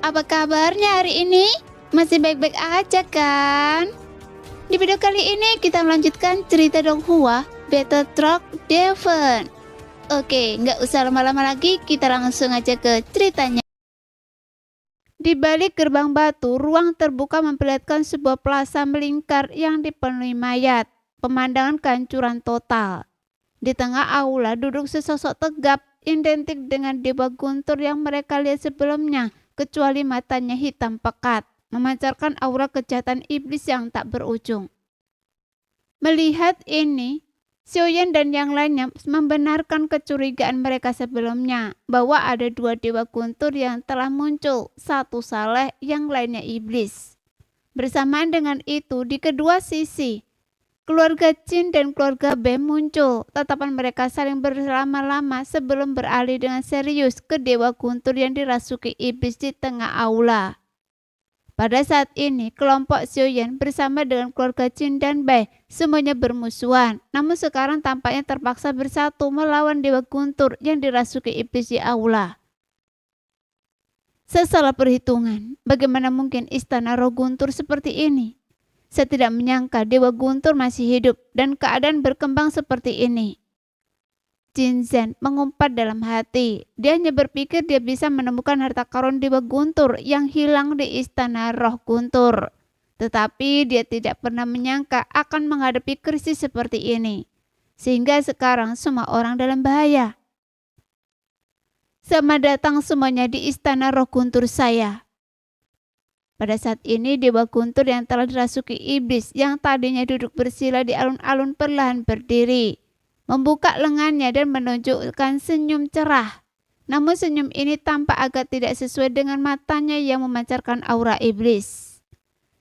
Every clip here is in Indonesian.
Apa kabarnya hari ini? Masih baik-baik aja kan? Di video kali ini kita melanjutkan cerita Donghua Battle Truck Devon. Oke, nggak usah lama-lama lagi, kita langsung aja ke ceritanya. Di balik gerbang batu, ruang terbuka memperlihatkan sebuah plaza melingkar yang dipenuhi mayat. Pemandangan kehancuran total. Di tengah aula duduk sesosok tegap, identik dengan dewa guntur yang mereka lihat sebelumnya, kecuali matanya hitam pekat, memancarkan aura kejahatan iblis yang tak berujung. Melihat ini, Xiaoyan dan yang lainnya membenarkan kecurigaan mereka sebelumnya, bahwa ada dua dewa guntur yang telah muncul, satu saleh, yang lainnya iblis. Bersamaan dengan itu, di kedua sisi, keluarga Jin dan keluarga B muncul. Tatapan mereka saling berlama-lama sebelum beralih dengan serius ke dewa guntur yang dirasuki iblis di tengah aula. Pada saat ini, kelompok Xiaoyan bersama dengan keluarga Jin dan Bai semuanya bermusuhan. Namun sekarang tampaknya terpaksa bersatu melawan dewa guntur yang dirasuki iblis di aula. Sesalah perhitungan, bagaimana mungkin istana roh guntur seperti ini? Saya tidak menyangka dewa guntur masih hidup dan keadaan berkembang seperti ini. Jin Zhen mengumpat dalam hati. Dia hanya berpikir dia bisa menemukan harta karun dewa guntur yang hilang di istana roh guntur. Tetapi dia tidak pernah menyangka akan menghadapi krisis seperti ini. Sehingga sekarang semua orang dalam bahaya. Selamat datang semuanya di istana roh guntur saya. Pada saat ini dewa guntur yang telah dirasuki iblis yang tadinya duduk bersila di alun-alun perlahan berdiri. Membuka lengannya dan menunjukkan senyum cerah. Namun senyum ini tampak agak tidak sesuai dengan matanya yang memancarkan aura iblis.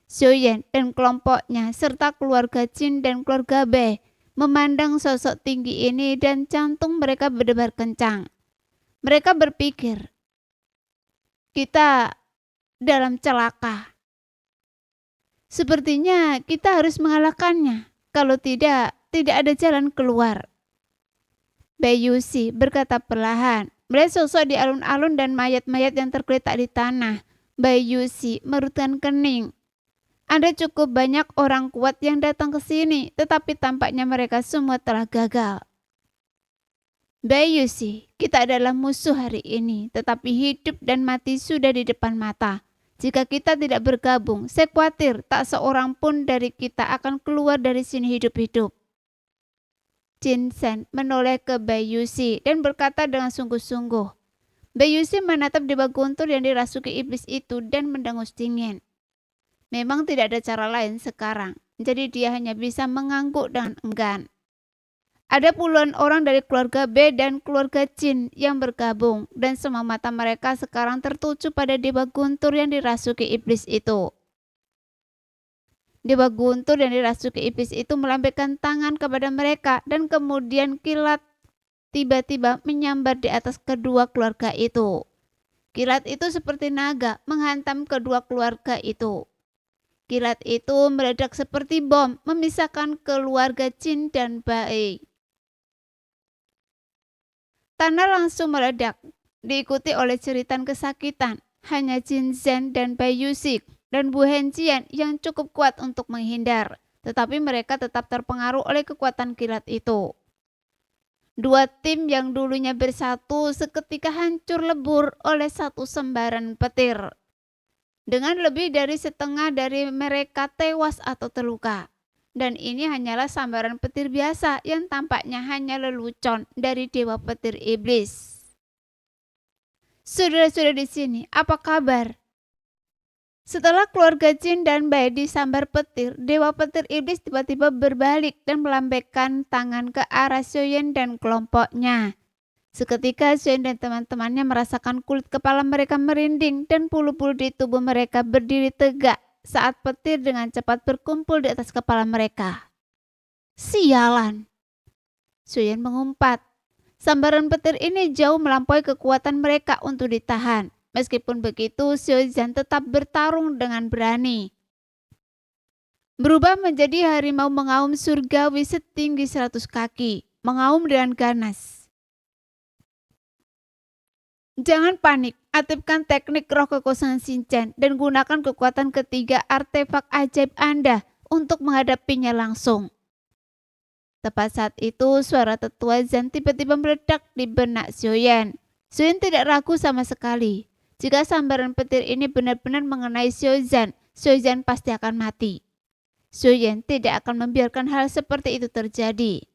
Xiaoyan dan kelompoknya serta keluarga Jin dan keluarga Bei memandang sosok tinggi ini dan jantung mereka berdebar kencang. Mereka berpikir, kita dalam celaka. Sepertinya kita harus mengalahkannya. Kalau tidak ada jalan keluar. Bai Yuxi berkata perlahan. Melihat sosok di alun-alun dan mayat-mayat yang tergeletak di tanah, Bai Yuxi merutkan kening. Ada cukup banyak orang kuat yang datang ke sini, tetapi tampaknya mereka semua telah gagal. Bai Yuxi, kita adalah musuh hari ini, tetapi hidup dan mati sudah di depan mata. Jika kita tidak bergabung, saya khawatir tak seorang pun dari kita akan keluar dari sini hidup-hidup. Jin Zhen menoleh ke Bai Yuxi dan berkata dengan sungguh-sungguh. Bai Yuxi menatap dewa guntur yang dirasuki iblis itu dan mendengus dingin. Memang tidak ada cara lain sekarang, jadi dia hanya bisa mengangguk dengan enggan. Ada puluhan orang dari keluarga B dan keluarga Jin yang bergabung dan semua mata mereka sekarang tertuju pada dewa guntur yang dirasuki iblis itu. Dewa guntur yang dirasuki iblis itu melambaikan tangan kepada mereka dan kemudian kilat tiba-tiba menyambar di atas kedua keluarga itu. Kilat itu seperti naga menghantam kedua keluarga itu. Kilat itu meledak seperti bom memisahkan keluarga Jin dan Bai. Tanah langsung meledak, diikuti oleh jeritan kesakitan. Hanya Jin Zhen dan Bai Yuxi dan Bu Henjian yang cukup kuat untuk menghindar, tetapi mereka tetap terpengaruh oleh kekuatan kilat itu. Dua tim yang dulunya bersatu seketika hancur lebur oleh satu sembaran petir. Dengan lebih dari setengah dari mereka tewas atau terluka. Dan ini hanyalah sambaran petir biasa yang tampaknya hanya lelucon dari dewa petir iblis. Saudara-saudara di sini, apa kabar? Setelah keluarga Jin dan Bai disambar petir, dewa petir iblis tiba-tiba berbalik dan melambaikan tangan ke arah Xiaoyan dan kelompoknya. Seketika Xiaoyan dan teman-temannya merasakan kulit kepala mereka merinding dan bulu-bulu di tubuh mereka berdiri tegak saat petir dengan cepat berkumpul di atas kepala mereka. Sialan! Xiaoyan mengumpat. Sambaran petir ini jauh melampaui kekuatan mereka untuk ditahan. Meskipun begitu, Xiaoyan tetap bertarung dengan berani. Berubah menjadi harimau mengaum surgawi setinggi 100 kaki, mengaum dengan ganas. Jangan panik, aktifkan teknik roh kekosongan Shinchan dan gunakan kekuatan ketiga artefak ajaib Anda untuk menghadapinya langsung. Tepat saat itu, suara tetua Zan tiba-tiba meledak di benak Xiaoyan. Xiaoyan tidak ragu sama sekali. Jika sambaran petir ini benar-benar mengenai Xiaoyan, Xiaoyan pasti akan mati. Xiaoyan tidak akan membiarkan hal seperti itu terjadi.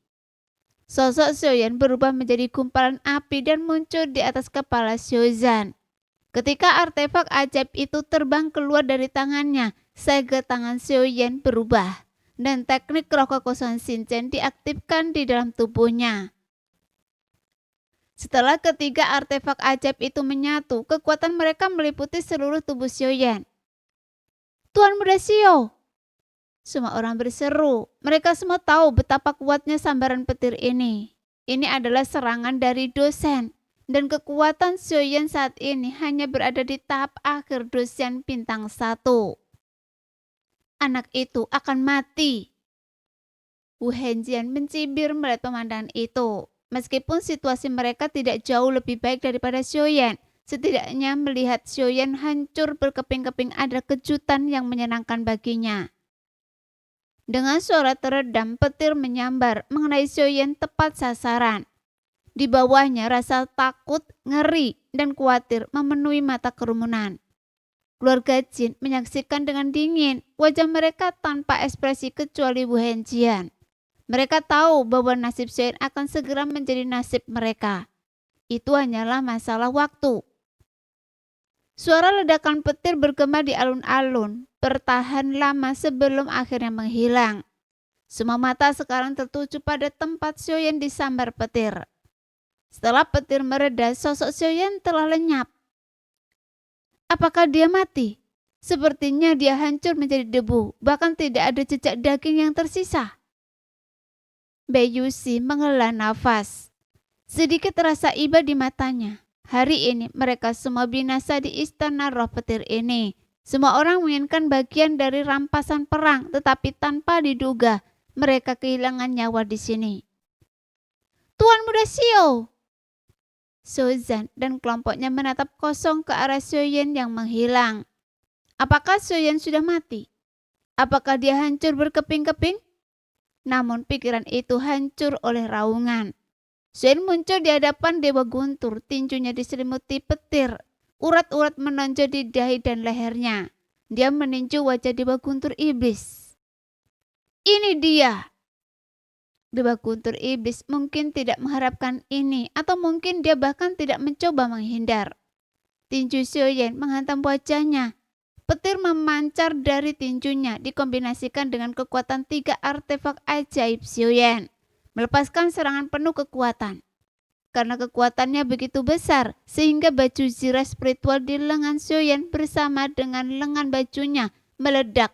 Sosok Xiaoyan berubah menjadi gumpalan api dan muncul di atas kepala Xiaoyan. Ketika artefak ajaib itu terbang keluar dari tangannya, segel tangan Xiaoyan berubah dan teknik roh kekosongan Shinchan diaktifkan di dalam tubuhnya. Setelah ketiga artefak ajaib itu menyatu, kekuatan mereka meliputi seluruh tubuh Xiaoyan. Tuan Muda Xiao! Semua orang berseru. Mereka semua tahu betapa kuatnya sambaran petir ini. Ini adalah serangan dari dosen. Dan kekuatan Xiaoyan saat ini hanya berada di tahap akhir dosen bintang 1. Anak itu akan mati. Wu Henjian mencibir melihat pemandangan itu. Meskipun situasi mereka tidak jauh lebih baik daripada Xiaoyan, setidaknya melihat Xiaoyan hancur berkeping-keping ada kejutan yang menyenangkan baginya. Dengan suara teredam, petir menyambar mengenai Xiaoyan tepat sasaran. Di bawahnya rasa takut, ngeri, dan khawatir memenuhi mata kerumunan. Keluarga Jin menyaksikan dengan dingin, wajah mereka tanpa ekspresi kecuali Wu Henjian. Mereka tahu bahwa nasib Xiaoyan akan segera menjadi nasib mereka. Itu hanyalah masalah waktu. Suara ledakan petir bergema di alun-alun, bertahan lama sebelum akhirnya menghilang. Semua mata sekarang tertuju pada tempat Xiaoyan disambar petir. Setelah petir mereda, sosok Xiaoyan telah lenyap. Apakah dia mati? Sepertinya dia hancur menjadi debu, bahkan tidak ada jejak daging yang tersisa. Bai Yuxi menghela nafas. Sedikit rasa iba di matanya. Hari ini mereka semua binasa di istana roh petir ini. Semua orang menginginkan bagian dari rampasan perang, tetapi tanpa diduga mereka kehilangan nyawa di sini. Tuan Muda Xiao! Xiaozan dan kelompoknya menatap kosong ke arah Xiaoyan yang menghilang. Apakah Xiaoyan sudah mati? Apakah dia hancur berkeping-keping? Namun pikiran itu hancur oleh raungan. Xiaoyan muncul di hadapan Dewa Guntur, tinjunya diselimuti petir. Urat-urat menonjol di dahi dan lehernya. Dia meninju wajah Dewa Guntur Iblis. Ini dia! Dewa Guntur Iblis mungkin tidak mengharapkan ini, atau mungkin dia bahkan tidak mencoba menghindar. Tinju Xiaoyan menghantam wajahnya. Petir memancar dari tinjunya dikombinasikan dengan kekuatan 3 artefak ajaib Xiaoyan, melepaskan serangan penuh kekuatan. Karena kekuatannya begitu besar, sehingga baju zirah spiritual di lengan Xiaoyan bersama dengan lengan bajunya meledak,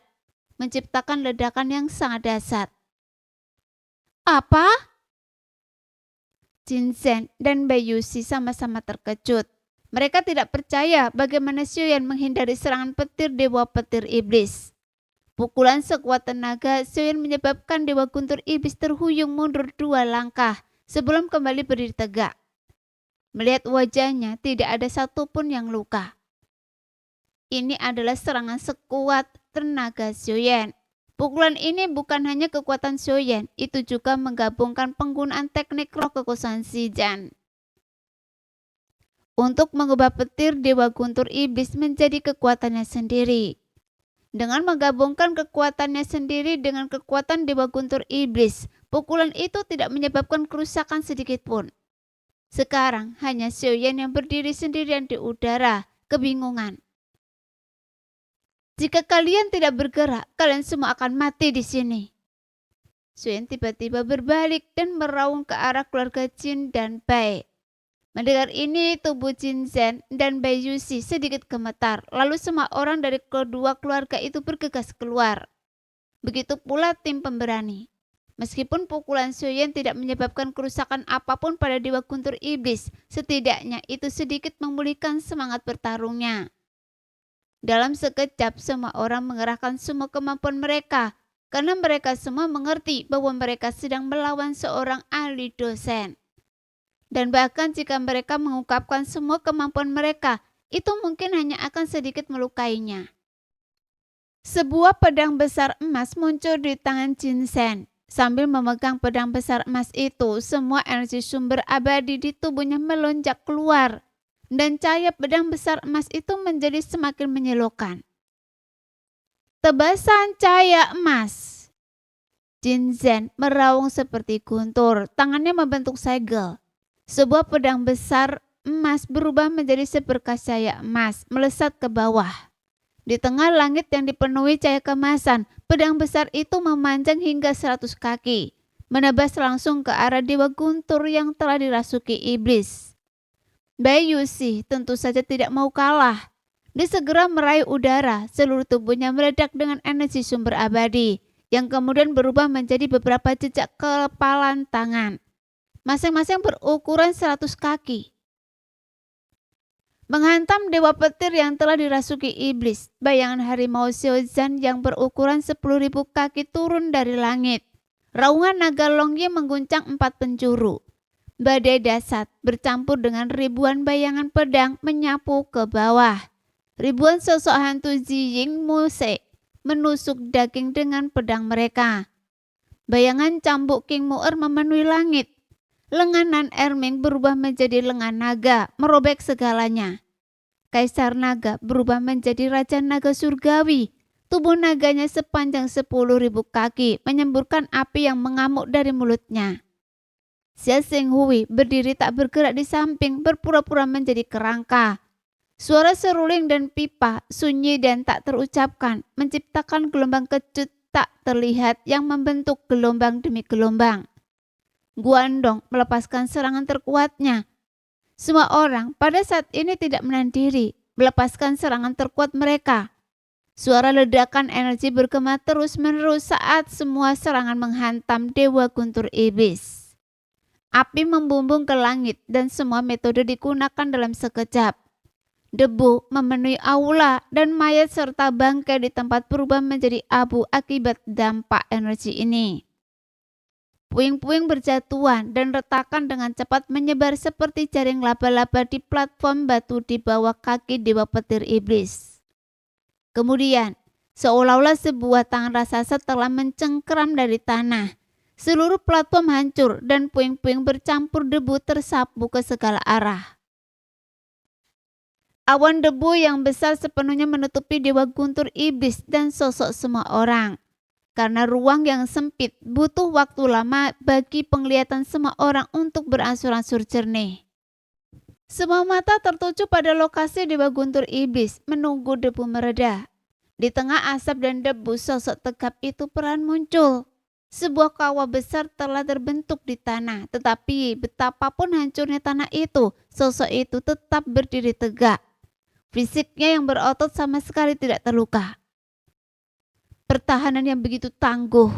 menciptakan ledakan yang sangat dahsyat. Apa? Jin Zhen dan Bai Yuxi sama-sama terkejut. Mereka tidak percaya bagaimana Xiaoyan menghindari serangan petir Dewa Petir Iblis. Pukulan sekuat tenaga Xiaoyan menyebabkan Dewa Guntur Iblis terhuyung mundur 2 langkah sebelum kembali berdiri tegak. Melihat wajahnya, tidak ada satupun yang luka. Ini adalah serangan sekuat tenaga Xiaoyan. Pukulan ini bukan hanya kekuatan Xiaoyan, itu juga menggabungkan penggunaan teknik roh kekosongan Shinchan untuk mengubah petir Dewa Guntur Iblis menjadi kekuatannya sendiri. Dengan menggabungkan kekuatannya sendiri dengan kekuatan Dewa Guntur Iblis, pukulan itu tidak menyebabkan kerusakan sedikit pun. Sekarang hanya Xiaoyan yang berdiri sendirian di udara, kebingungan. Jika kalian tidak bergerak, kalian semua akan mati di sini. Xiaoyan tiba-tiba berbalik dan meraung ke arah keluarga Jin dan Bai. Mendengar ini, tubuh Jin Zhen dan Bai Yuxi sedikit gemetar. Lalu semua orang dari kedua keluarga itu bergegas keluar. Begitu pula tim pemberani. Meskipun pukulan Xiaoyan tidak menyebabkan kerusakan apapun pada Dewa Guntur Iblis, setidaknya itu sedikit memulihkan semangat bertarungnya. Dalam sekejap, semua orang mengerahkan semua kemampuan mereka, karena mereka semua mengerti bahwa mereka sedang melawan seorang ahli dosen. Dan bahkan jika mereka mengungkapkan semua kemampuan mereka, itu mungkin hanya akan sedikit melukainya. Sebuah pedang besar emas muncul di tangan Jin Zhen. Sambil memegang pedang besar emas itu, semua energi sumber abadi di tubuhnya melonjak keluar. Dan cahaya pedang besar emas itu menjadi semakin menyilaukan. Tebasan cahaya emas. Jin Zhen meraung seperti guntur, tangannya membentuk segel. Sebuah pedang besar emas berubah menjadi seberkas cahaya emas, melesat ke bawah. Di tengah langit yang dipenuhi cahaya kemasan, pedang besar itu memanjang hingga 100 kaki, menebas langsung ke arah Dewa Guntur yang telah dirasuki iblis. Bai Yuxi tentu saja tidak mau kalah. Dia segera meraih udara, seluruh tubuhnya meledak dengan energi sumber abadi, yang kemudian berubah menjadi beberapa jejak kepalan tangan. Masing-masing berukuran 100 kaki. Menghantam dewa petir yang telah dirasuki iblis, bayangan harimau Xiaozhan yang berukuran 10.000 kaki turun dari langit. Raungan naga Longye mengguncang 4 penjuru. Badai dahsyat bercampur dengan ribuan bayangan pedang menyapu ke bawah. Ribuan sosok hantu Ziying Muse menusuk daging dengan pedang mereka. Bayangan cambuk King Mu'er memenuhi langit. Lenganan Erming berubah menjadi lengan naga, merobek segalanya. Kaisar naga berubah menjadi raja naga surgawi. Tubuh naganya sepanjang 10.000 kaki, menyemburkan api yang mengamuk dari mulutnya. Xia Xinghui berdiri tak bergerak di samping, berpura-pura menjadi kerangka. Suara seruling dan pipa, sunyi dan tak terucapkan, menciptakan gelombang kecut tak terlihat yang membentuk gelombang demi gelombang. Guandong melepaskan serangan terkuatnya. Semua orang pada saat ini tidak menahan diri, melepaskan serangan terkuat mereka. Suara ledakan energi bergema terus-menerus saat semua serangan menghantam Dewa Guntur Iblis. Api membumbung ke langit dan semua metode digunakan dalam sekejap. Debu memenuhi aula dan mayat serta bangkai di tempat berubah menjadi abu akibat dampak energi ini. Puing-puing berjatuhan dan retakan dengan cepat menyebar seperti jaring laba-laba di platform batu di bawah kaki Dewa Petir Iblis. Kemudian, seolah-olah sebuah tangan raksasa telah mencengkeram dari tanah. Seluruh platform hancur dan puing-puing bercampur debu tersapu ke segala arah. Awan debu yang besar sepenuhnya menutupi Dewa Guntur Iblis dan sosok semua orang. Karena ruang yang sempit butuh waktu lama bagi penglihatan semua orang untuk beransur-ansur jernih. Semua mata tertuju pada lokasi Dewa Guntur Iblis menunggu debu mereda. Di tengah asap dan debu sosok tegap itu perlahan muncul. Sebuah kawah besar telah terbentuk di tanah, tetapi betapapun hancurnya tanah itu, sosok itu tetap berdiri tegak. Fisiknya yang berotot sama sekali tidak terluka. Pertahanan yang begitu tangguh.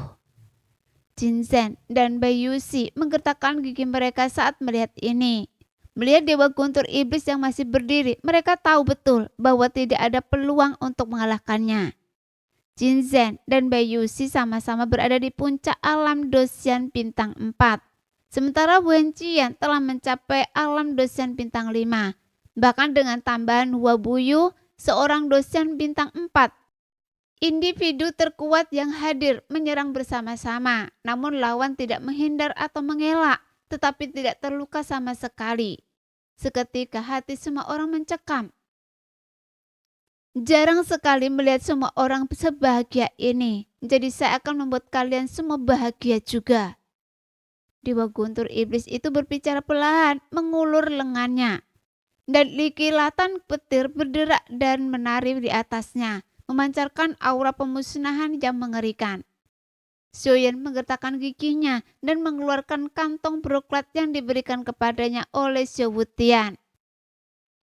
Jin Zhen dan Bai Yuxi menggertakkan gigi mereka saat melihat ini. Melihat Dewa Guntur Iblis yang masih berdiri, mereka tahu betul bahwa tidak ada peluang untuk mengalahkannya. Jin Zhen dan Bai Yuxi sama-sama berada di puncak alam Dosian bintang 4. Sementara Wen Qian telah mencapai alam Dosian bintang 5. Bahkan dengan tambahan Hua Buyu, seorang Dosian bintang 4. Individu terkuat yang hadir menyerang bersama-sama, namun lawan tidak menghindar atau mengelak, tetapi tidak terluka sama sekali. Seketika hati semua orang mencekam. Jarang sekali melihat semua orang sebahagia ini, jadi saya akan membuat kalian semua bahagia juga. Dewa Guntur Iblis itu berbicara perlahan, mengulur lengannya. Dan kilatan petir berderak dan menari di atasnya, memancarkan aura pemusnahan yang mengerikan. Xiaoyan menggertakkan giginya dan mengeluarkan kantong broklat yang diberikan kepadanya oleh Xiao Wutian.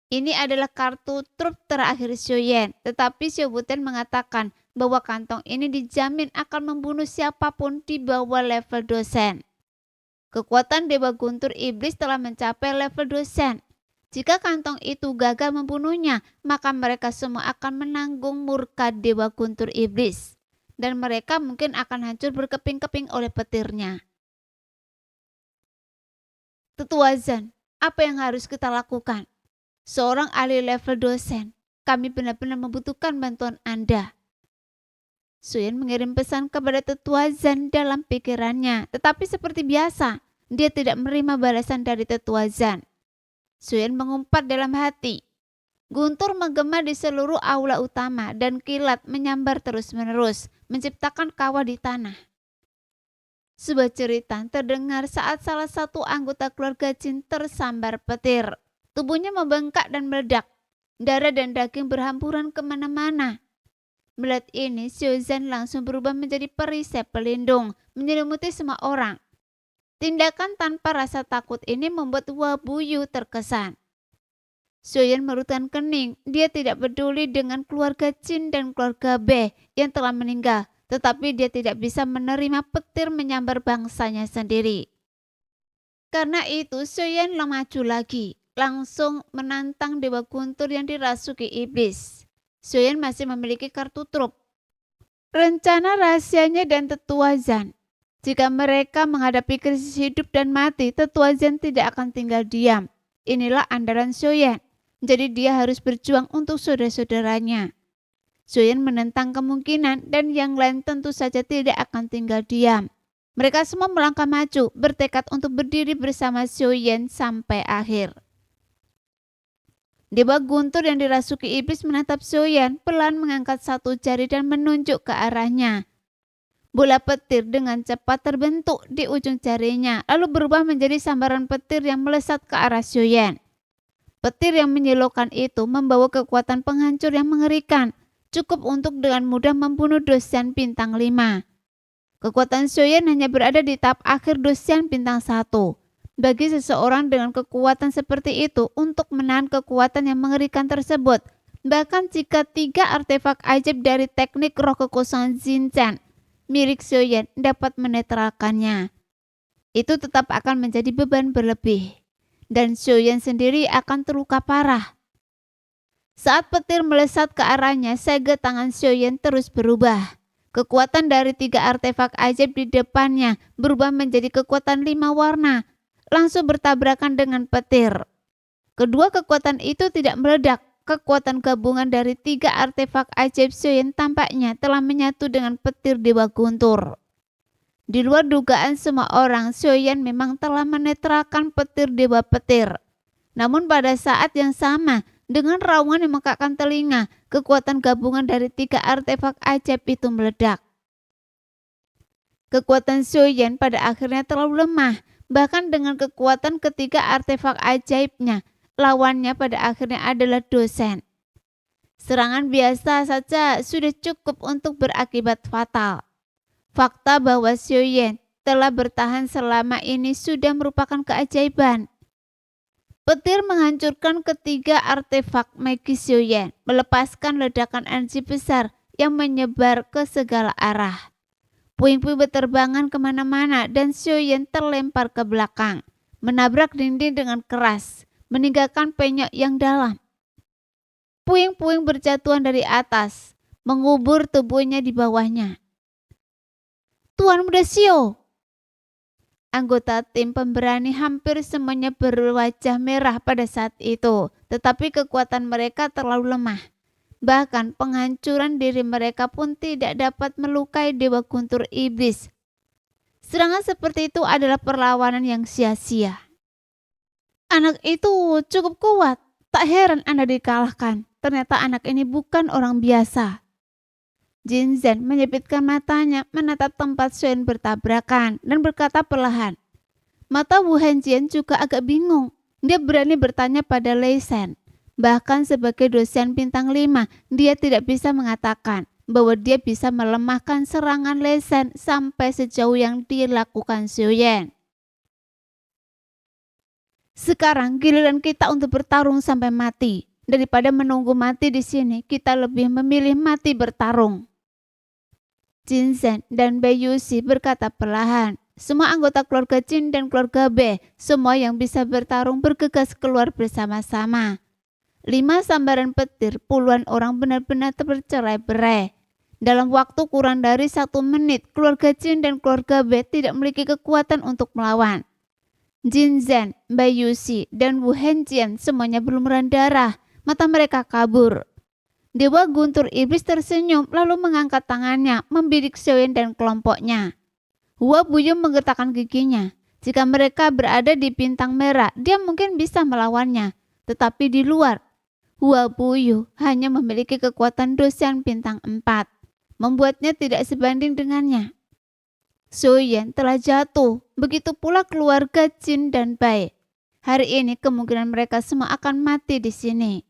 Ini adalah kartu truf terakhir Xiaoyan, tetapi Xiao Wutian mengatakan bahwa kantong ini dijamin akan membunuh siapapun di bawah level dosen. Kekuatan Dewa Guntur Iblis telah mencapai level dosen. Jika kantong itu gagal membunuhnya, maka mereka semua akan menanggung murka Dewa Guntur Iblis. Dan mereka mungkin akan hancur berkeping-keping oleh petirnya. Tetua Zan, apa yang harus kita lakukan? Seorang ahli level dosen, kami benar-benar membutuhkan bantuan Anda. Suyen mengirim pesan kepada Tetua Zan dalam pikirannya, tetapi seperti biasa, dia tidak menerima balasan dari Tetua Zan. Suyen mengumpat dalam hati. Guntur menggema di seluruh aula utama dan kilat menyambar terus-menerus, menciptakan kawah di tanah. Sebuah cerita terdengar saat salah satu anggota keluarga Jin tersambar petir. Tubuhnya membengkak dan meledak. Darah dan daging berhamburan kemana-mana. Melihat ini, Xiuzan langsung berubah menjadi perisai pelindung, menyelimuti semua orang. Tindakan tanpa rasa takut ini membuat Wabuyu terkesan. Xiuyan merutkan kening, dia tidak peduli dengan keluarga Jin dan keluarga B yang telah meninggal, tetapi dia tidak bisa menerima petir menyambar bangsanya sendiri. Karena itu, Xiuyan maju lagi, langsung menantang Dewa Guntur yang dirasuki iblis. Xiuyan masih memiliki kartu truf. Rencana rahasianya dan Tetua Zan. Jika mereka menghadapi krisis hidup dan mati, Tetua Zan tidak akan tinggal diam. Inilah andalan Xiuyan. Jadi dia harus berjuang untuk saudara-saudaranya. Xiuyan menentang kemungkinan dan yang lain tentu saja tidak akan tinggal diam. Mereka semua melangkah maju, bertekad untuk berdiri bersama Xiuyan sampai akhir. Dewa Guntur yang dirasuki iblis menatap Xiuyan, pelan mengangkat satu jari dan menunjuk ke arahnya. Bola petir dengan cepat terbentuk di ujung jarinya, lalu berubah menjadi sambaran petir yang melesat ke arah Xiuyan. Petir yang menyilaukan itu membawa kekuatan penghancur yang mengerikan, cukup untuk dengan mudah membunuh dosen bintang 5. Kekuatan Xiuyan hanya berada di tahap akhir dosen bintang 1. Bagi seseorang dengan kekuatan seperti itu untuk menahan kekuatan yang mengerikan tersebut, bahkan jika 3 artefak ajaib dari teknik roh kekosongan Xinjiang milik Xiuyan dapat menetralkannya, itu tetap akan menjadi beban berlebih, dan Xiuyan sendiri akan terluka parah. Saat petir melesat ke arahnya, sege tangan Xiuyan terus berubah. Kekuatan dari 3 artefak ajaib di depannya berubah menjadi kekuatan 5 warna, langsung bertabrakan dengan petir. Kedua kekuatan itu tidak meledak. Kekuatan gabungan dari 3 artefak ajaib Xiuyan tampaknya telah menyatu dengan petir Dewa Guntur. Di luar dugaan semua orang, Xiuyan memang telah menetralkan petir Dewa Petir. Namun pada saat yang sama, dengan raungan yang mengakakkan telinga, kekuatan gabungan dari 3 artefak ajaib itu meledak. Kekuatan Xiuyan pada akhirnya terlalu lemah. Bahkan dengan kekuatan ketiga artefak ajaibnya, lawannya pada akhirnya adalah dosen. Serangan biasa saja sudah cukup untuk berakibat fatal. Fakta bahwa Xiuyan telah bertahan selama ini sudah merupakan keajaiban. Petir menghancurkan ketiga artefak magis Xiuyan, melepaskan ledakan energi besar yang menyebar ke segala arah. Puing-puing berterbangan kemana-mana dan Xiuyan terlempar ke belakang, menabrak dinding dengan keras, meninggalkan penyok yang dalam. Puing-puing berjatuhan dari atas, mengubur tubuhnya di bawahnya. Tuan Muda Xiu! Anggota tim pemberani hampir semuanya berwajah merah pada saat itu, tetapi kekuatan mereka terlalu lemah. Bahkan penghancuran diri mereka pun tidak dapat melukai Dewa Guntur Iblis. Serangan seperti itu adalah perlawanan yang sia-sia. Anak itu cukup kuat, tak heran Anda dikalahkan. Ternyata anak ini bukan orang biasa. Jin Zhen menyipitkan matanya menatap tempat Xiuyan bertabrakan dan berkata perlahan. Mata Wu Henjian juga agak bingung. Dia berani bertanya pada Lei Shen. Bahkan sebagai dosen bintang 5, dia tidak bisa mengatakan bahwa dia bisa melemahkan serangan Lei Shen sampai sejauh yang dilakukan Xiuyan. Sekarang giliran kita untuk bertarung sampai mati. Daripada menunggu mati di sini, kita lebih memilih mati bertarung. Jin Zhen dan Bei Yuxi berkata perlahan. Semua anggota keluarga Jin dan keluarga B, semua yang bisa bertarung bergegas keluar bersama-sama. 5 sambaran petir, puluhan orang benar-benar tercerai-berai. Dalam waktu kurang dari 1 menit, keluarga Jin dan keluarga B tidak memiliki kekuatan untuk melawan. Jin Zhen, Bai Yuxi, dan Wu Henjian semuanya berlumuran darah. Mata mereka kabur. Dewa guntur iblis tersenyum lalu mengangkat tangannya membidik Xiaoyan dan kelompoknya. Hua Buyu menggetakkan giginya. Jika mereka berada di bintang merah, dia mungkin bisa melawannya. Tetapi di luar, Hua Buyu hanya memiliki kekuatan dosian bintang 4, membuatnya tidak sebanding dengannya. Xiaoyan telah jatuh, begitu pula keluarga Jin dan Bai. Hari ini kemungkinan mereka semua akan mati di sini.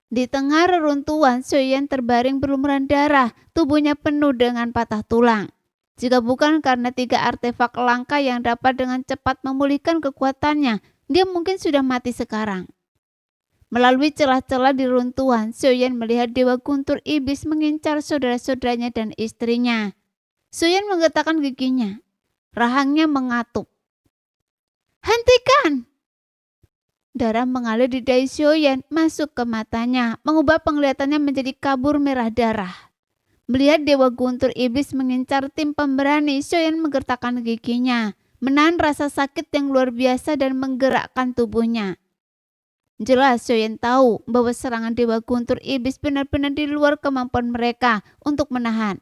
Di tengah reruntuhan, Xiaoyan terbaring berlumuran darah, tubuhnya penuh dengan patah tulang. Jika bukan karena 3 artefak langka yang dapat dengan cepat memulihkan kekuatannya, dia mungkin sudah mati sekarang. Melalui celah-celah di runtuhan, Xiaoyan melihat Dewa Guntur Iblis mengincar saudara-saudaranya dan istrinya. Xiaoyan menggetakkan giginya. Rahangnya mengatup. "Hentikan!" Darah mengalir di dahi Xiaoyan masuk ke matanya, mengubah penglihatannya menjadi kabur merah darah. Melihat Dewa Guntur Iblis mengincar tim pemberani, Xiaoyan menggertakkan giginya, menahan rasa sakit yang luar biasa dan menggerakkan tubuhnya. Jelas Xiaoyan tahu bahwa serangan Dewa Guntur Iblis benar-benar di luar kemampuan mereka untuk menahan.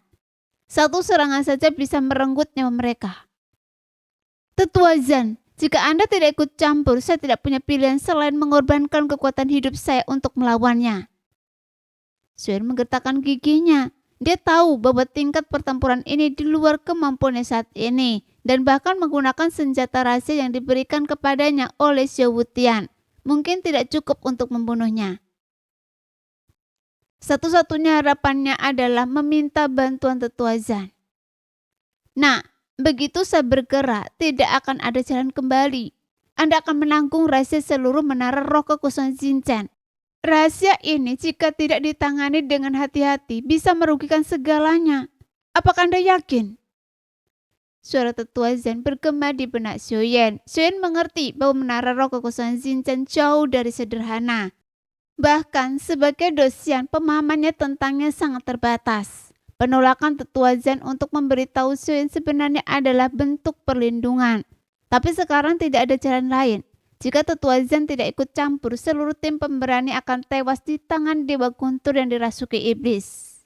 Satu serangan saja bisa merenggut nyawa mereka. "Tetua Zan, jika Anda tidak ikut campur, saya tidak punya pilihan selain mengorbankan kekuatan hidup saya untuk melawannya." Xiaoyan menggetakkan giginya. Dia tahu bahwa tingkat pertempuran ini di luar kemampuannya saat ini, dan bahkan menggunakan senjata rahasia yang diberikan kepadanya oleh Xiao Wutian mungkin tidak cukup untuk membunuhnya. Satu-satunya harapannya adalah meminta bantuan Tetua Zan. "Nah, begitu saya bergerak, tidak akan ada jalan kembali. Anda akan menanggung rahasia seluruh menara roh kekuasaan Xinjiang. Rahasia ini jika tidak ditangani dengan hati-hati bisa merugikan segalanya. Apakah Anda yakin?" Suara Tetua Zan bergema di benak Xiaoyan. Xiaoyan mengerti bahwa menara roh kekuasaan Xinjiang jauh dari sederhana. Bahkan sebagai dosian, pemahamannya tentangnya sangat terbatas. Penolakan Tetua Zan untuk memberitahu Xiaoyan sebenarnya adalah bentuk perlindungan. Tapi sekarang tidak ada jalan lain. Jika Tetua Zan tidak ikut campur, seluruh tim pemberani akan tewas di tangan Dewa Guntur yang dirasuki iblis.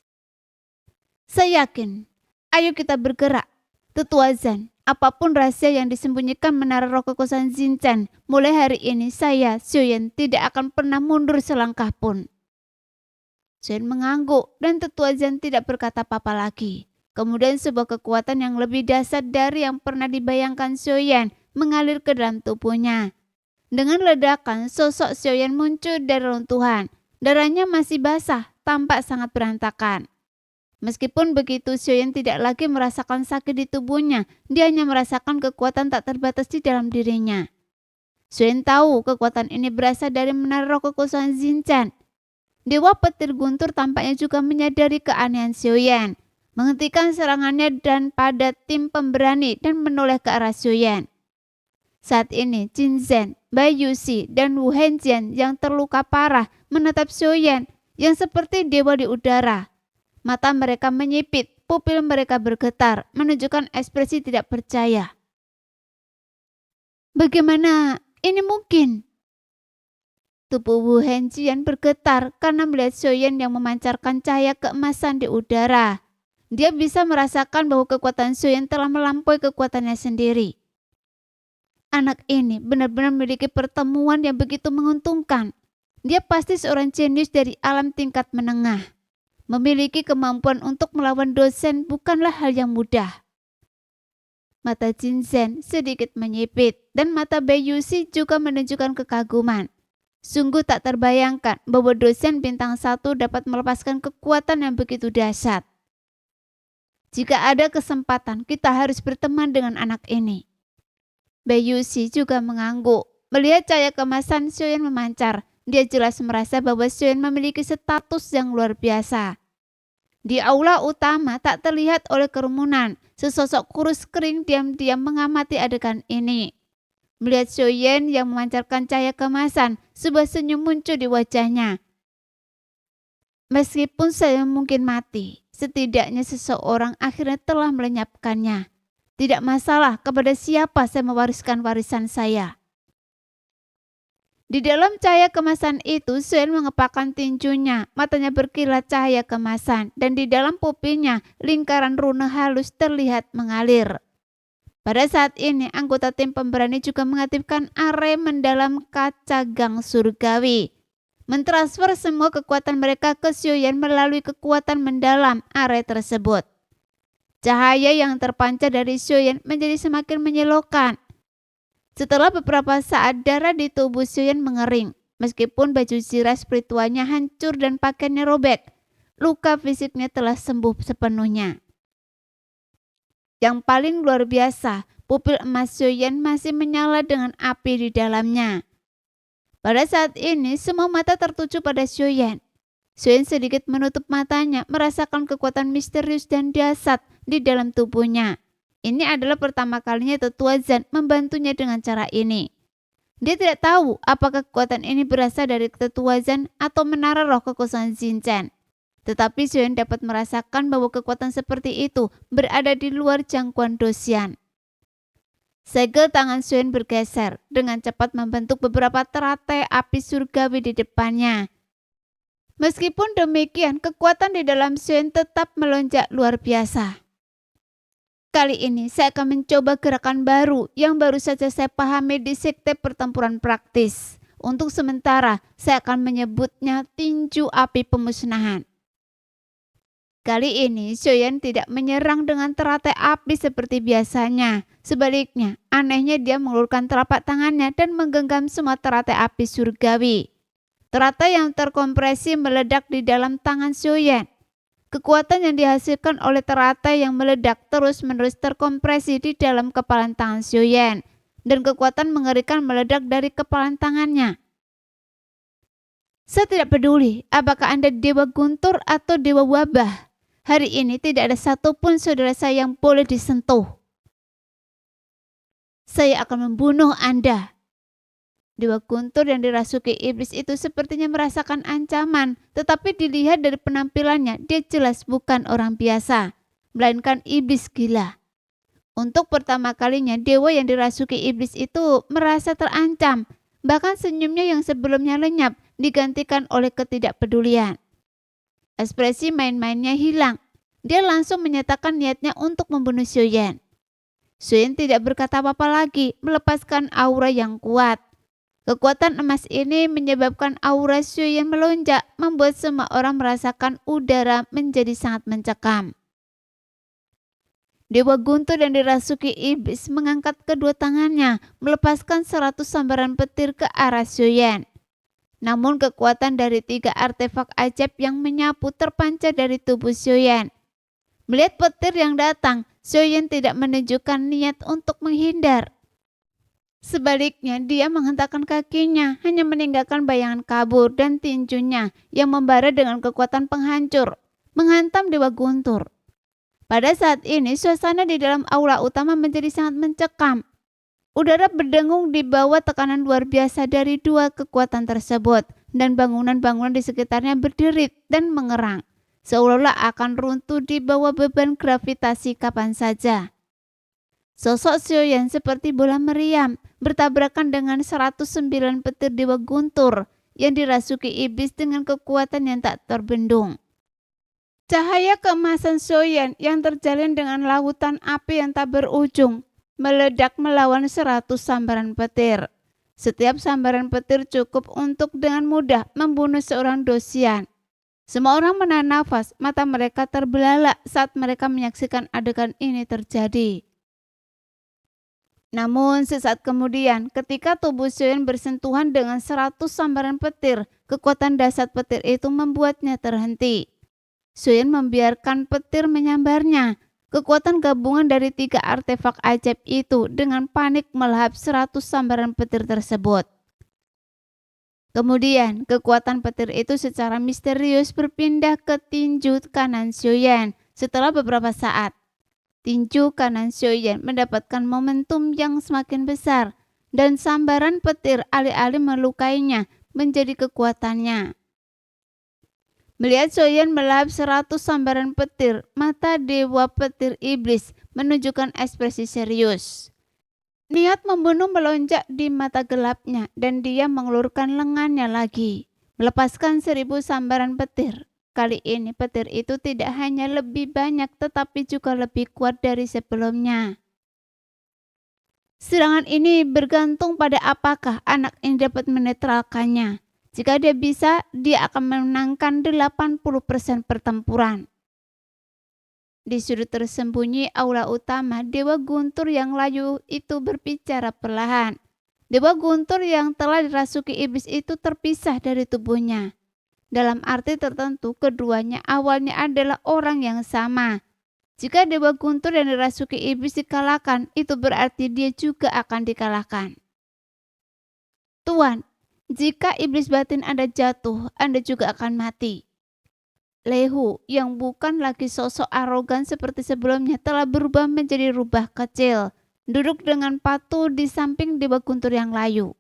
"Saya yakin. Ayo kita bergerak. Tetua Zan, apapun rahasia yang disembunyikan menara roh kekuasaan Xinjiang, mulai hari ini saya, Xiaoyan, tidak akan pernah mundur selangkah pun." Xiaoyan mengangguk dan Tetua Zan tidak berkata apa-apa lagi. Kemudian sebuah kekuatan yang lebih dahsyat dari yang pernah dibayangkan Xiaoyan mengalir ke dalam tubuhnya. Dengan ledakan, sosok Xiaoyan muncul dari runtuhan. Darahnya masih basah, tampak sangat berantakan. Meskipun begitu, Xiaoyan tidak lagi merasakan sakit di tubuhnya. Dia hanya merasakan kekuatan tak terbatas di dalam dirinya. Xiaoyan tahu kekuatan ini berasal dari menara roh kekuasaan Xinjiang. Dewa petir guntur tampaknya juga menyadari keanehan Xiaoyan, menghentikan serangannya dan pada tim pemberani dan menoleh ke arah Xiaoyan. Saat ini, Jin Zhen, Bai Yuxi, dan Wu Henjian yang terluka parah menatap Xiaoyan yang seperti dewa di udara. Mata mereka menyipit, pupil mereka bergetar, menunjukkan ekspresi tidak percaya. "Bagaimana ini mungkin?" Tubuh Wu Henjian bergetar karena melihat Xiaoyan yang memancarkan cahaya keemasan di udara. Dia bisa merasakan bahwa kekuatan Xiaoyan telah melampaui kekuatannya sendiri. Anak ini benar-benar memiliki pertemuan yang begitu menguntungkan. Dia pasti seorang jenius dari alam tingkat menengah. Memiliki kemampuan untuk melawan dosen bukanlah hal yang mudah. Mata Jin Zhen sedikit menyipit dan mata Bai Yuxi juga menunjukkan kekaguman. Sungguh tak terbayangkan bahwa dosen bintang 1 dapat melepaskan kekuatan yang begitu dahsyat. Jika ada kesempatan, kita harus berteman dengan anak ini. Bai Yuxi juga mengangguk. Melihat cahaya kemasan Xiaoyan memancar, dia jelas merasa bahwa Xiaoyan memiliki status yang luar biasa. Di aula utama tak terlihat oleh kerumunan, sesosok kurus kering diam-diam mengamati adegan ini. Melihat Xiaoyan yang memancarkan cahaya kemasan, sebuah senyum muncul di wajahnya. "Meskipun saya mungkin mati, setidaknya seseorang akhirnya telah melenyapkannya. Tidak masalah kepada siapa saya mewariskan warisan saya. Di dalam cahaya kemasan itu, Suen mengepakkan tinjunya, matanya berkilat cahaya kemasan, dan di dalam pupinya lingkaran rune halus terlihat mengalir. Pada saat ini, anggota tim pemberani juga mengaktifkan are mendalam kaca gang surgawi, mentransfer semua kekuatan mereka ke Xiuyan melalui kekuatan mendalam are tersebut. Cahaya yang terpancar dari Xiuyan menjadi semakin menyilaukan. Setelah beberapa saat, darah di tubuh Xiuyan mengering. Meskipun baju zirah spiritualnya hancur dan pakaiannya robek, luka fisiknya telah sembuh sepenuhnya. Yang paling luar biasa, pupil emas Xiuyan masih menyala dengan api di dalamnya. Pada saat ini, semua mata tertuju pada Xiuyan. Xiuyan sedikit menutup matanya, merasakan kekuatan misterius dan dahsyat di dalam tubuhnya. Ini adalah pertama kalinya Tetua Zan membantunya dengan cara ini. Dia tidak tahu apakah kekuatan ini berasal dari Tetua Zan atau menara roh kekosongan Xinchen. Tetapi Xiuyan dapat merasakan bahwa kekuatan seperti itu berada di luar jangkauan Dosian. Segel tangan Xiuyan bergeser, dengan cepat membentuk beberapa teratai api surgawi di depannya. Meskipun demikian, kekuatan di dalam Xiuyan tetap melonjak luar biasa. Kali ini saya akan mencoba gerakan baru yang baru saja saya pahami di sekte pertempuran praktis. Untuk sementara, saya akan menyebutnya tinju api pemusnahan. Kali ini, Xiuyan tidak menyerang dengan teratai api seperti biasanya. Sebaliknya, anehnya dia mengulurkan telapak tangannya dan menggenggam semua teratai api surgawi. Teratai yang terkompresi meledak di dalam tangan Xiuyan. Kekuatan yang dihasilkan oleh teratai yang meledak terus-menerus terkompresi di dalam kepalan tangan Xiuyan, dan kekuatan mengerikan meledak dari kepalan tangannya. Saya tidak peduli apakah Anda Dewa Guntur atau Dewa Wabah. Hari ini tidak ada satupun saudara saya yang boleh disentuh. Saya akan membunuh Anda. Dewa Guntur yang dirasuki iblis itu sepertinya merasakan ancaman, tetapi dilihat dari penampilannya, dia jelas bukan orang biasa, melainkan iblis gila. Untuk pertama kalinya, dewa yang dirasuki iblis itu merasa terancam, bahkan senyumnya yang sebelumnya lenyap digantikan oleh ketidakpedulian. Ekspresi main-mainnya hilang. Dia langsung menyatakan niatnya untuk membunuh Xiuyan. Xiuyan tidak berkata apa-apa lagi, melepaskan aura yang kuat. Kekuatan emas ini menyebabkan aura Xiuyan melonjak, membuat semua orang merasakan udara menjadi sangat mencekam. Dewa Guntur yang dirasuki iblis mengangkat kedua tangannya, melepaskan 100 sambaran petir ke arah Xiuyan. Namun kekuatan dari 3 artefak ajaib yang menyapu terpancar dari tubuh Xiuyan. Melihat petir yang datang, Xiuyan tidak menunjukkan niat untuk menghindar. Sebaliknya, dia menghentakkan kakinya, hanya meninggalkan bayangan kabur dan tinjunya yang membara dengan kekuatan penghancur, menghantam Dewa Guntur. Pada saat ini, suasana di dalam aula utama menjadi sangat mencekam. Udara berdengung di bawah tekanan luar biasa dari 2 kekuatan tersebut, dan bangunan-bangunan di sekitarnya berderit dan mengerang, seolah-olah akan runtuh di bawah beban gravitasi kapan saja. Sosok Xiuyan seperti bola meriam, bertabrakan dengan 109 petir Dewa Guntur yang dirasuki iblis dengan kekuatan yang tak terbendung. Cahaya keemasan Xiuyan yang terjalin dengan lautan api yang tak berujung, meledak melawan 100 sambaran petir. Setiap sambaran petir cukup untuk dengan mudah membunuh seorang Dosian. Semua orang menahan nafas, mata mereka terbelalak saat mereka menyaksikan adegan ini terjadi. Namun sesaat kemudian, ketika tubuh Xiuyan bersentuhan dengan 100 sambaran petir, kekuatan dahsyat petir itu membuatnya terhenti. Xiuyan membiarkan petir menyambarnya. Kekuatan gabungan dari 3 artefak ajaib itu dengan panik melahap 100 sambaran petir tersebut. Kemudian, kekuatan petir itu secara misterius berpindah ke tinju kanan Xiuyan setelah beberapa saat. Tinju kanan Xiuyan mendapatkan momentum yang semakin besar, dan sambaran petir alih-alih melukainya menjadi kekuatannya. Melihat Soyen melahap 100 sambaran petir, mata dewa petir iblis menunjukkan ekspresi serius. Niat membunuh melonjak di mata gelapnya dan dia mengelurkan lengannya lagi, melepaskan 1000 sambaran petir. Kali ini petir itu tidak hanya lebih banyak tetapi juga lebih kuat dari sebelumnya. Serangan ini bergantung pada apakah anak ini dapat menetralkannya. Jika dia bisa, dia akan memenangkan 80% pertempuran. Di sudut tersembunyi aula utama, Dewa Guntur yang layu itu berbicara perlahan. Dewa Guntur yang telah dirasuki iblis itu terpisah dari tubuhnya. Dalam arti tertentu, keduanya awalnya adalah orang yang sama. Jika Dewa Guntur yang dirasuki iblis dikalahkan, itu berarti dia juga akan dikalahkan. Tuan, jika iblis batin Anda jatuh, Anda juga akan mati. Lehu yang bukan lagi sosok arogan seperti sebelumnya telah berubah menjadi rubah kecil, duduk dengan patuh di samping Dewa Guntur yang layu.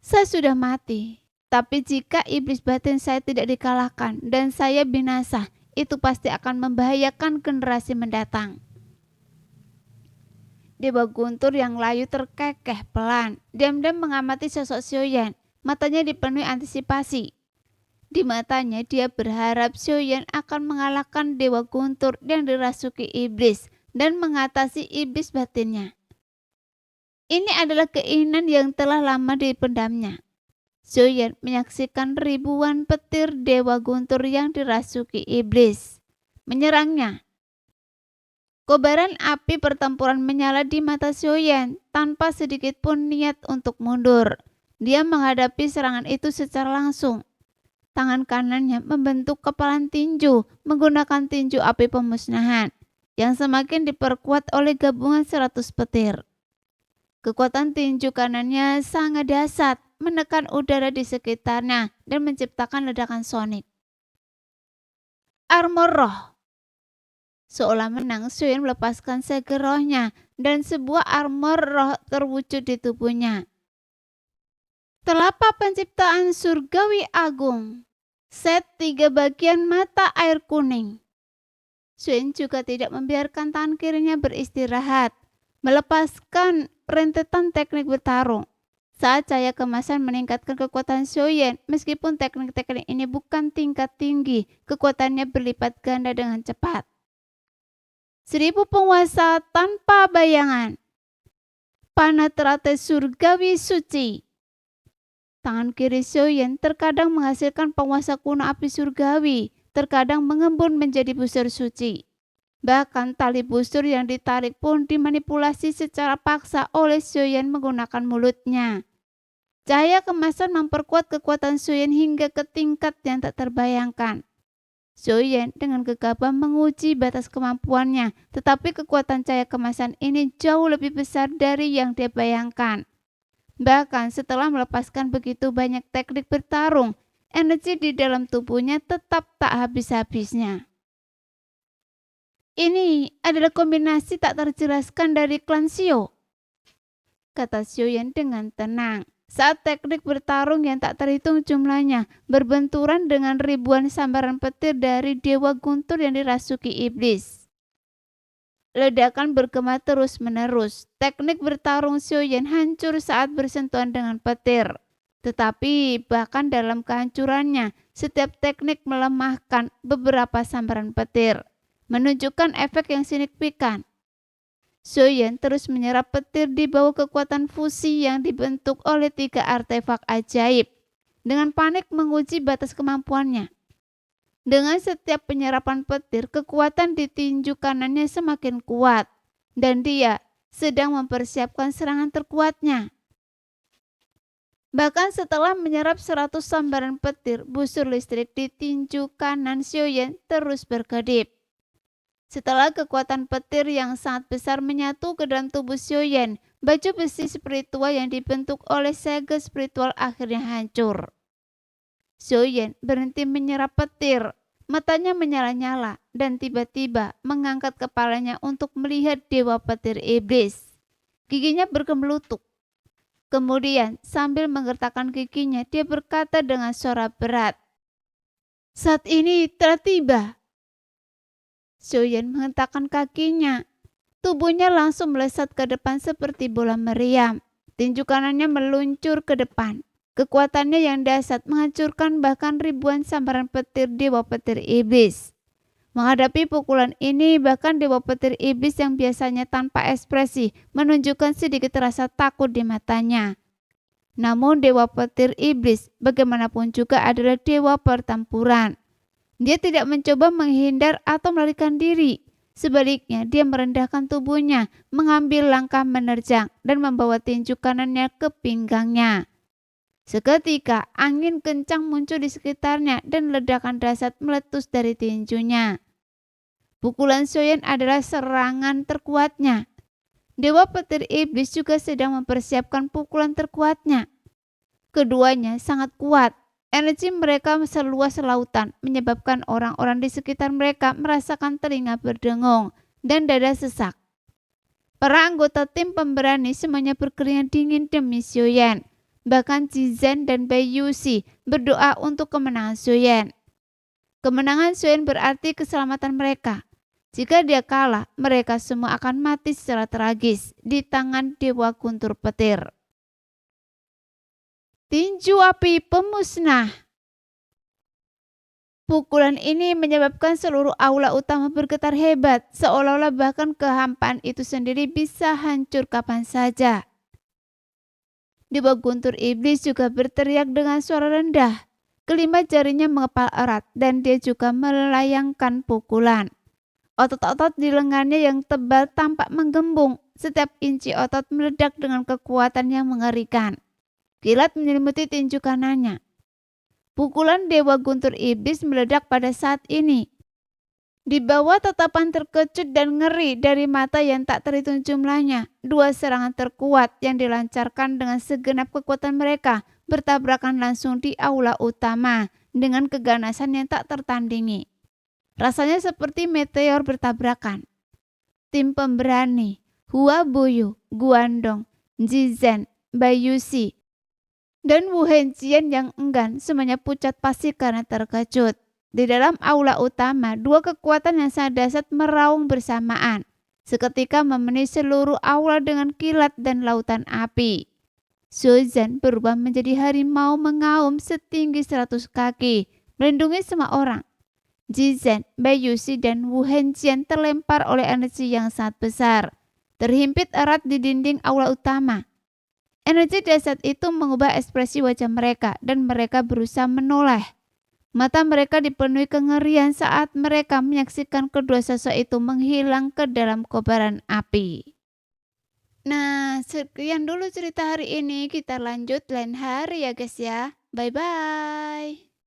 Saya sudah mati, tapi jika iblis batin saya tidak dikalahkan dan saya binasa, itu pasti akan membahayakan generasi mendatang. Dewa Guntur yang layu terkekeh pelan, diam-diam mengamati sosok Xiaoyan. Matanya dipenuhi antisipasi. Di matanya dia berharap Xiaoyan akan mengalahkan Dewa Guntur yang dirasuki iblis dan mengatasi iblis batinnya. Ini adalah keinginan yang telah lama dipendamnya. Xiaoyan menyaksikan ribuan petir Dewa Guntur yang dirasuki iblis menyerangnya. Kobaran api pertempuran menyala di mata Xiaoyan tanpa sedikit pun niat untuk mundur. Dia menghadapi serangan itu secara langsung. Tangan kanannya membentuk kepalan tinju menggunakan tinju api pemusnahan yang semakin diperkuat oleh gabungan 100 petir. Kekuatan tinju kanannya sangat dahsyat, menekan udara di sekitarnya dan menciptakan ledakan sonik. Armor roh. Seolah menang, Xiaoyan melepaskan segel rohnya dan sebuah armor roh terwujud di tubuhnya. Telapak penciptaan surgawi agung. Set 3 bagian mata air kuning. Xiaoyan juga tidak membiarkan tangan kirinya beristirahat, melepaskan rentetan teknik bertarung. Saat cahaya kemasan meningkatkan kekuatan Xiaoyan, meskipun teknik-teknik ini bukan tingkat tinggi, kekuatannya berlipat ganda dengan cepat. 1000 penguasa tanpa bayangan. Panah teratai surgawi suci. Tangan kiri Xiaoyan terkadang menghasilkan penguasa kuno api surgawi, terkadang mengembun menjadi busur suci. Bahkan tali busur yang ditarik pun dimanipulasi secara paksa oleh Xiaoyan menggunakan mulutnya. Cahaya kemasan memperkuat kekuatan Xiaoyan hingga ke tingkat yang tak terbayangkan. Xiaoyan dengan gegabah menguji batas kemampuannya, tetapi kekuatan cahaya kemasan ini jauh lebih besar dari yang dia bayangkan. Bahkan setelah melepaskan begitu banyak teknik bertarung, energi di dalam tubuhnya tetap tak habis-habisnya. Ini adalah kombinasi tak terjelaskan dari klan Xiao, kata Xiaoyan dengan tenang. Saat teknik bertarung yang tak terhitung jumlahnya berbenturan dengan ribuan sambaran petir dari Dewa Guntur yang dirasuki iblis. Ledakan bergema terus-menerus. Teknik bertarung Xiaoyan hancur saat bersentuhan dengan petir. Tetapi bahkan dalam kehancurannya, setiap teknik melemahkan beberapa sambaran petir, menunjukkan efek yang signifikan. Xiaoyan terus menyerap petir di bawah kekuatan fusi yang dibentuk oleh 3 artefak ajaib, dengan panik menguji batas kemampuannya. Dengan setiap penyerapan petir, kekuatan di tinju kanannya semakin kuat, dan dia sedang mempersiapkan serangan terkuatnya. Bahkan setelah menyerap 100 sambaran petir, busur listrik di tinju kanan Xiaoyan terus berkedip. Setelah kekuatan petir yang sangat besar menyatu ke dalam tubuh Xiaoyan, baju besi spiritual yang dibentuk oleh segel spiritual akhirnya hancur. Xiaoyan berhenti menyerap petir, matanya menyala-nyala dan tiba-tiba mengangkat kepalanya untuk melihat dewa petir iblis. Giginya bergemelutuk. Kemudian sambil menggertakkan giginya, dia berkata dengan suara berat, Saat ini telah tiba. Soyeon menghentakkan kakinya. Tubuhnya langsung melesat ke depan seperti bola meriam. Tinju kanannya meluncur ke depan. Kekuatannya yang dahsyat menghancurkan bahkan ribuan sambaran petir dewa petir iblis. Menghadapi pukulan ini, bahkan dewa petir iblis yang biasanya tanpa ekspresi menunjukkan sedikit rasa takut di matanya. Namun dewa petir iblis bagaimanapun juga adalah dewa pertempuran. Dia tidak mencoba menghindar atau melarikan diri. Sebaliknya, dia merendahkan tubuhnya, mengambil langkah menerjang dan membawa tinju kanannya ke pinggangnya. Seketika, angin kencang muncul di sekitarnya dan ledakan dahsyat meletus dari tinjunya. Pukulan Soyeon adalah serangan terkuatnya. Dewa petir iblis juga sedang mempersiapkan pukulan terkuatnya. Keduanya sangat kuat. Energi mereka seluas lautan menyebabkan orang-orang di sekitar mereka merasakan telinga berdengung dan dada sesak. Para anggota tim pemberani semuanya berkeringat dingin demi Soyeon. Bahkan Jizen dan Bae Yusi berdoa untuk kemenangan Soyeon. Kemenangan Soyeon berarti keselamatan mereka. Jika dia kalah, mereka semua akan mati secara tragis di tangan Dewa Guntur Petir. Tinju api pemusnah. Pukulan ini menyebabkan seluruh aula utama bergetar hebat, seolah-olah bahkan kehampaan itu sendiri bisa hancur kapan saja. Dewa Guntur Iblis juga berteriak dengan suara rendah. Kelima jarinya mengepal erat dan dia juga melayangkan pukulan. Otot-otot di lengannya yang tebal tampak menggembung. Setiap inci otot meledak dengan kekuatan yang mengerikan. Kilat menyelimuti tinju kanannya. Pukulan Dewa Guntur Iblis meledak pada saat ini. Di bawah tatapan terkejut dan ngeri dari mata yang tak terhitung jumlahnya, dua serangan terkuat yang dilancarkan dengan segenap kekuatan mereka bertabrakan langsung di aula utama dengan keganasan yang tak tertandingi. Rasanya seperti meteor bertabrakan. Tim pemberani, Hua Buyu, Guandong, Jizen, Bae Yusi, dan Wu Henjian yang enggan semuanya pucat pasti karena terkejut. Di dalam aula utama, dua kekuatan yang sangat dahsyat meraung bersamaan. Seketika memenuhi seluruh aula dengan kilat dan lautan api. Suzan berubah menjadi harimau mengaum setinggi 100 kaki, melindungi semua orang. Jizen, Bae Yusi, dan Wu Henjian terlempar oleh energi yang sangat besar, terhimpit erat di dinding aula utama. Energi dahsyat itu mengubah ekspresi wajah mereka dan mereka berusaha menoleh. Mata mereka dipenuhi kengerian saat mereka menyaksikan kedua sosok itu menghilang ke dalam kobaran api. Nah, sekian dulu cerita hari ini. Kita lanjut lain hari ya guys ya. Bye-bye.